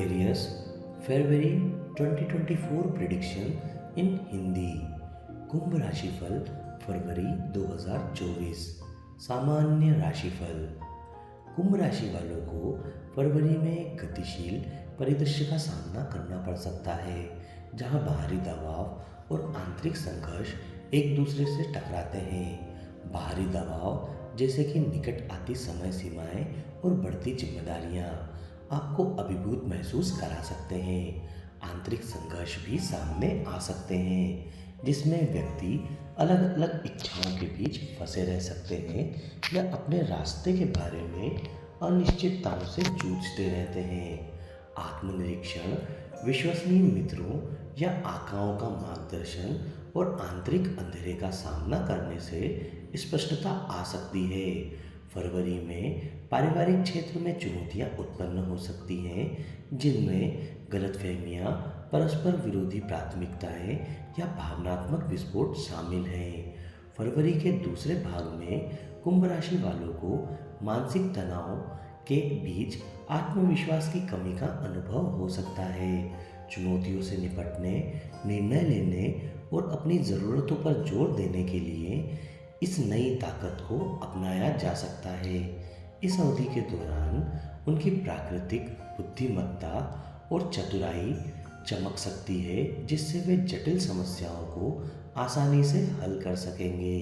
Aquarius February 2024 prediction इन हिंदी। कुंभ राशिफल फरवरी 2024। सामान्य राशिफल। कुंभ राशि वालों को फरवरी में गतिशील परिदृश्य का सामना करना पड़ सकता है, जहां बाहरी दबाव और आंतरिक संघर्ष एक दूसरे से टकराते हैं। बाहरी दबाव जैसे कि निकट आती समय सीमाएं और बढ़ती जिम्मेदारियां आपको अभिभूत महसूस करा सकते हैं। आंतरिक संघर्ष भी सामने आ सकते हैं, जिसमें व्यक्ति अलग अलग इच्छाओं के बीच फंसे रह सकते हैं या अपने रास्ते के बारे में अनिश्चितताओं से जूझते रहते हैं। आत्मनिरीक्षण, विश्वसनीय मित्रों या आकाओं का मार्गदर्शन और आंतरिक अंधेरे का सामना करने से स्पष्टता आ सकती है। फरवरी में पारिवारिक क्षेत्र में चुनौतियां उत्पन्न हो सकती हैं, जिनमें गलतफहमियां, परस्पर विरोधी प्राथमिकताएं या भावनात्मक विस्फोट शामिल हैं। फरवरी के दूसरे भाग में कुंभ राशि वालों को मानसिक तनाव के बीच आत्मविश्वास की कमी का अनुभव हो सकता है। चुनौतियों से निपटने, निर्णय लेने और अपनी ज़रूरतों पर जोर देने के लिए इस नई ताकत को अपनाया जा सकता है। इस अवधि के दौरान उनकी प्राकृतिक बुद्धिमत्ता और चतुराई चमक सकती है, जिससे वे जटिल समस्याओं को आसानी से हल कर सकेंगे,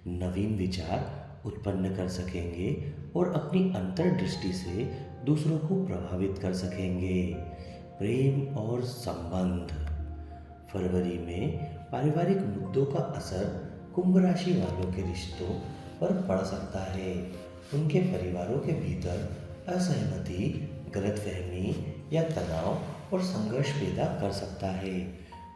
नवीन विचार उत्पन्न कर सकेंगे और अपनी अंतर्दृष्टि से दूसरों को प्रभावित कर सकेंगे। प्रेम और संबंध। फरवरी में पारिवारिक मुद्दों का असर कुंभ राशि वालों के रिश्तों पर पड़ सकता है। उनके परिवारों के भीतर असहमति, गलतफहमी या तनाव और संघर्ष पैदा कर सकता है।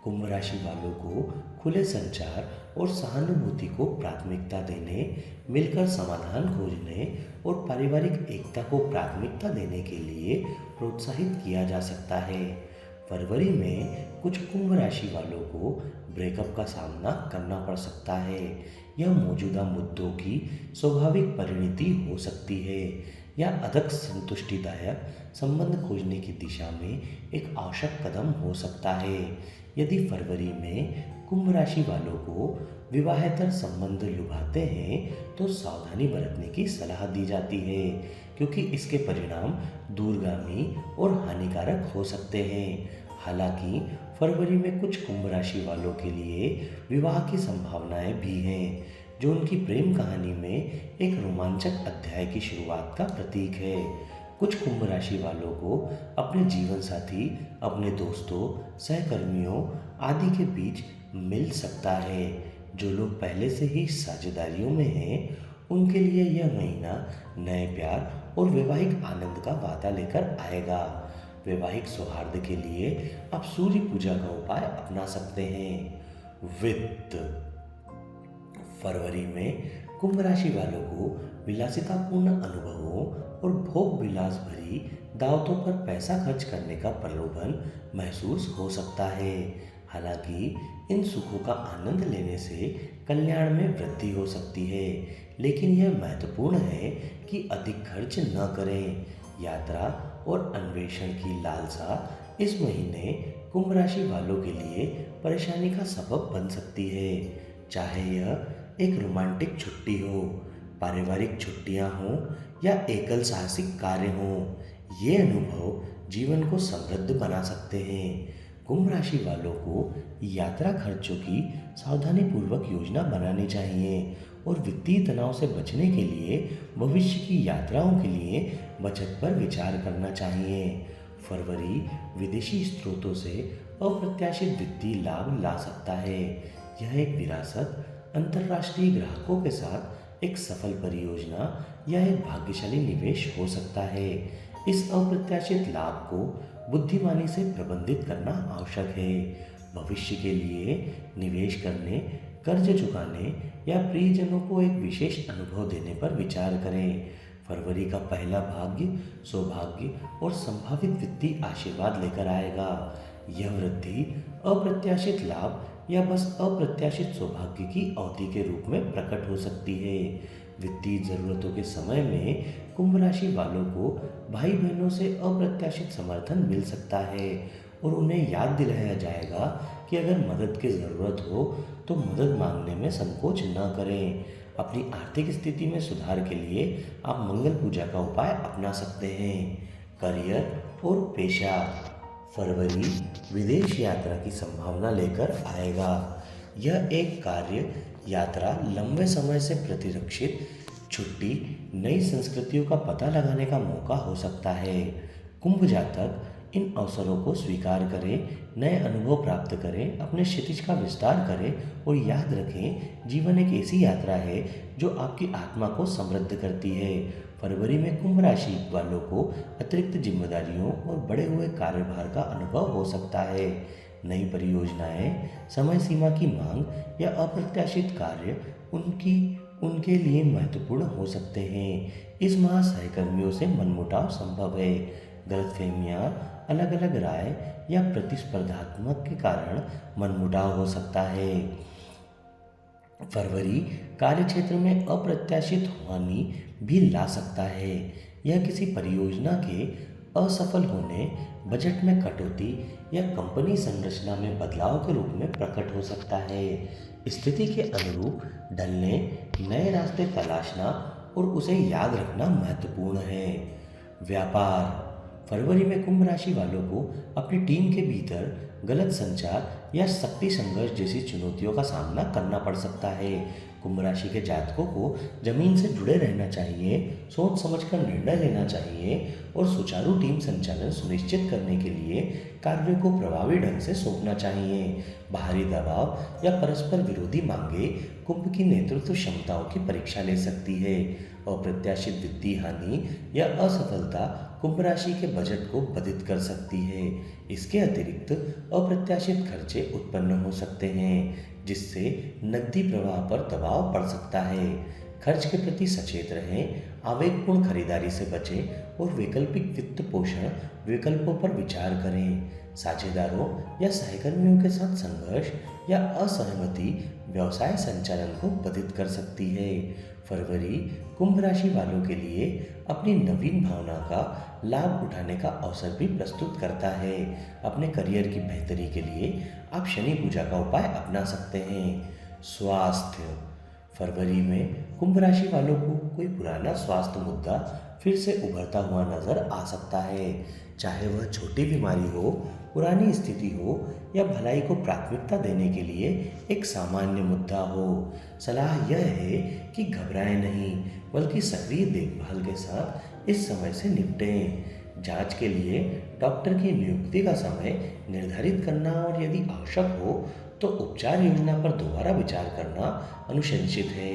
कुंभ राशि वालों को खुले संचार और सहानुभूति को प्राथमिकता देने, मिलकर समाधान खोजने और पारिवारिक एकता को प्राथमिकता देने के लिए प्रोत्साहित किया जा सकता है। फरवरी में कुछ कुंभ राशि वालों को ब्रेकअप का सामना करना पड़ सकता है। यह मौजूदा मुद्दों की स्वाभाविक परिणति हो सकती है या अधिक संतुष्टिदायक संबंध खोजने की दिशा में एक आवश्यक कदम हो सकता है। यदि फरवरी में कुंभ राशि वालों को विवाहेतर संबंध लुभाते हैं तो सावधानी बरतने की सलाह दी जाती है, क्योंकि इसके परिणाम दूरगामी और हानिकारक हो सकते हैं। हालांकि फरवरी में कुछ कुंभ राशि वालों के लिए विवाह की संभावनाएं भी हैं, जो उनकी प्रेम कहानी में एक रोमांचक अध्याय की शुरुआत का प्रतीक है। कुछ कुंभ राशि वालों को अपने जीवन साथी, अपने दोस्तों, सहकर्मियों आदि के बीच मिल सकता है। जो लोग पहले से ही साझेदारियों में हैं, उनके लिए यह महीना नए प्यार और वैवाहिक आनंद का वादा लेकर आएगा। वैवाहिक सौहार्द के लिए आप सूर्य पूजा का उपाय अपना सकते हैं। वित्त। फरवरी में कुंभ राशि वालों को विलासितापूर्ण अनुभवों और भोग विलास भरी दावतों पर पैसा खर्च करने का प्रलोभन महसूस हो सकता है। हालांकि इन सुखों का आनंद लेने से कल्याण में वृद्धि हो सकती है, लेकिन यह महत्वपूर्ण है कि अधिक खर्च न करें। यात्रा और अन्वेषण की लालसा इस महीने कुंभ राशि वालों के लिए परेशानी का सबब बन सकती है। चाहे यह एक रोमांटिक छुट्टी हो, पारिवारिक छुट्टियां हों या एकल साहसिक कार्य हों, ये अनुभव जीवन को समृद्ध बना सकते हैं। कुंभ राशि वालों को यात्रा खर्चों की सावधानीपूर्वक योजना बनानी चाहिए और वित्तीय तनाव से बचने के लिए भविष्य की यात्राओं के लिए बचत पर विचार करना चाहिए। फरवरी विदेशी स्रोतों से अप्रत्याशित वित्तीय लाभ ला सकता है। यह एक विरासत, अंतर्राष्ट्रीय ग्राहकों के साथ एक सफल परियोजना या एक भाग्यशाली निवेश हो सकता है। इस अप्रत्याशित लाभ को बुद्धिमानी से प्रबंधित करना आवश्यक है। भविष्य के लिए निवेश करने, कर्ज चुकाने या प्रियजनों को एक विशेष अनुभव देने पर विचार करें। फरवरी का पहला भाग्य सौभाग्य और संभावित वित्तीय आशीर्वाद लेकर आएगा। यह वृद्धि अप्रत्याशित लाभ या बस अप्रत्याशित सौभाग्य की अवधि के रूप में प्रकट हो सकती है। वित्तीय ज़रूरतों के समय में कुंभ राशि वालों को भाई बहनों से अप्रत्याशित समर्थन मिल सकता है और उन्हें याद दिलाया जाएगा कि अगर मदद की ज़रूरत हो तो मदद मांगने में संकोच न करें। अपनी आर्थिक स्थिति में सुधार के लिए आप मंगल पूजा का उपाय अपना सकते हैं। करियर और पेशा, फरवरी विदेश यात्रा की संभावना लेकर आएगा। यह एक कार्य यात्रा, लंबे समय से प्रतिरक्षित छुट्टी, नई संस्कृतियों का पता लगाने का मौका हो सकता है। कुंभ जातक इन अवसरों को स्वीकार करें, नए अनुभव प्राप्त करें, अपने क्षितिज का विस्तार करें और याद रखें, जीवन एक ऐसी यात्रा है जो आपकी आत्मा को समृद्ध करती है। फरवरी में कुंभ राशि वालों को अतिरिक्त जिम्मेदारियों और बढ़े हुए कार्यभार का अनुभव हो सकता है। नई परियोजनाएं, समय सीमा की मांग या अप्रत्याशित कार्य उनके लिए महत्वपूर्ण हो सकते हैं। इस माह सहकर्मियों से मनमुटाव संभव है। गलतफहमियां, अलग अलग राय या प्रतिस्पर्धात्मक के कारण मनमुटाव हो सकता है। फरवरी कार्यक्षेत्र में अप्रत्याशित हानि भी ला सकता है। यह किसी परियोजना के असफल होने, बजट में कटौती या कंपनी संरचना में बदलाव के रूप में प्रकट हो सकता है। स्थिति के अनुरूप ढलने, नए रास्ते तलाशना और उसे याद रखना महत्वपूर्ण है। व्यापार, फरवरी में कुंभ राशि वालों को अपनी टीम के भीतर गलत संचार या शक्ति संघर्ष जैसी चुनौतियों का सामना करना पड़ सकता है। कुंभ राशि के जातकों को जमीन से जुड़े रहना चाहिए, सोच समझकर निर्णय लेना चाहिए और सुचारू टीम संचालन सुनिश्चित करने के लिए कार्यों को प्रभावी ढंग से सौंपना चाहिए। बाहरी दबाव या परस्पर विरोधी मांगे कुंभ की नेतृत्व क्षमताओं की परीक्षा ले सकती है। अप्रत्याशित वित्तीय हानि या असफलता कुंभ राशि के बजट को बाधित कर सकती है। इसके अतिरिक्त अप्रत्याशित खर्चे उत्पन्न हो सकते हैं, जिससे नकदी प्रवाह पर दबाव पड़ सकता है। खर्च के प्रति सचेत रहें, आवेगपूर्ण खरीदारी से बचें और वैकल्पिक वित्त पोषण विकल्पों पर विचार करें। साझेदारों या सहकर्मियों के साथ संघर्ष या असहमति व्यवसाय संचालन को बाधित कर सकती है। फरवरी कुंभ राशि वालों के लिए अपनी नवीन भावना का लाभ उठाने का अवसर भी प्रस्तुत करता है। अपने करियर की बेहतरी के लिए आप शनि पूजा का उपाय अपना सकते हैं। स्वास्थ्य, फरवरी में कुंभ राशि वालों को कोई पुराना स्वास्थ्य मुद्दा फिर से उभरता हुआ नजर आ सकता है। चाहे वह छोटी बीमारी हो, पुरानी स्थिति हो या भलाई को प्राथमिकता देने के लिए एक सामान्य मुद्दा हो। सलाह यह है कि घबराएं नहीं, बल्कि सक्रिय देखभाल के साथ इस समय से निपटें। जांच के लिए डॉक्टर की नियुक्ति का समय निर्धारित करना और यदि आवश्यक हो तो उपचार योजना पर दोबारा विचार करना अनुशंसित है।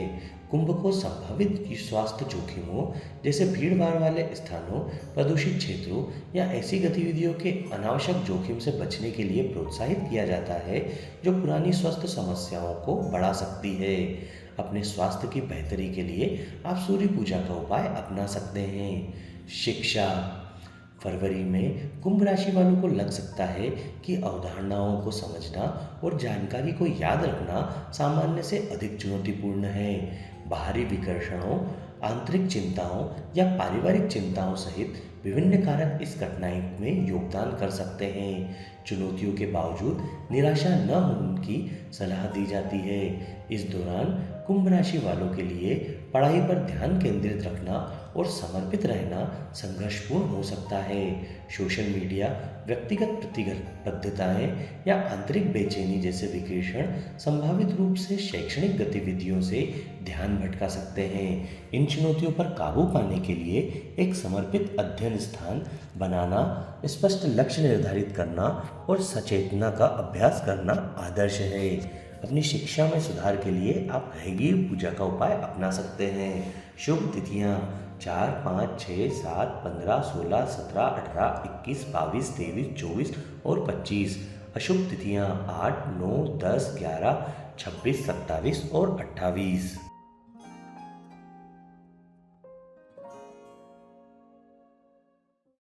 कुंभ को संभावित स्वास्थ्य जोखिमों जैसे भीड़भाड़ वाले स्थानों, प्रदूषित क्षेत्रों या ऐसी गतिविधियों के अनावश्यक जोखिम से बचने के लिए प्रोत्साहित किया जाता है जो पुरानी स्वास्थ्य समस्याओं को बढ़ा सकती है। अपने स्वास्थ्य की बेहतरी के लिए आप सूर्य पूजा का उपाय अपना सकते हैं। शिक्षा, फरवरी में कुंभ राशि वालों को लग सकता है कि अवधारणाओं को समझना और जानकारी को याद रखना सामान्य से अधिक चुनौतीपूर्ण है। बाहरी विकर्षणों, आंतरिक चिंताओं या पारिवारिक चिंताओं सहित विभिन्न कारक इस कठिनाई में योगदान कर सकते हैं। चुनौतियों के बावजूद निराशा न होने की सलाह दी जाती है। इस दौरान कुंभ राशि वालों के लिए पढ़ाई पर ध्यान केंद्रित रखना और समर्पित रहना संघर्षपूर्ण हो सकता है। सोशल मीडिया, व्यक्तिगत प्रतिबद्धताएं या आंतरिक बेचैनी जैसे विकर्षण संभावित रूप से शैक्षणिक गतिविधियों से ध्यान भटका सकते हैं। इन चुनौतियों पर काबू पाने के लिए एक समर्पित अध्ययन स्थान बनाना, स्पष्ट लक्ष्य निर्धारित करना और सचेतना का अभ्यास करना आदर्श है। अपनी शिक्षा में सुधार के लिए आप हैगी पूजा का उपाय अपना सकते हैं। शुभ तिथियां 4, 5, 6, 7, 15, 16, 17, 18, 21, 22, 23, 24 और 25। अशुभ तिथियां 8, 9, 10, 11, 26, 27 और 28।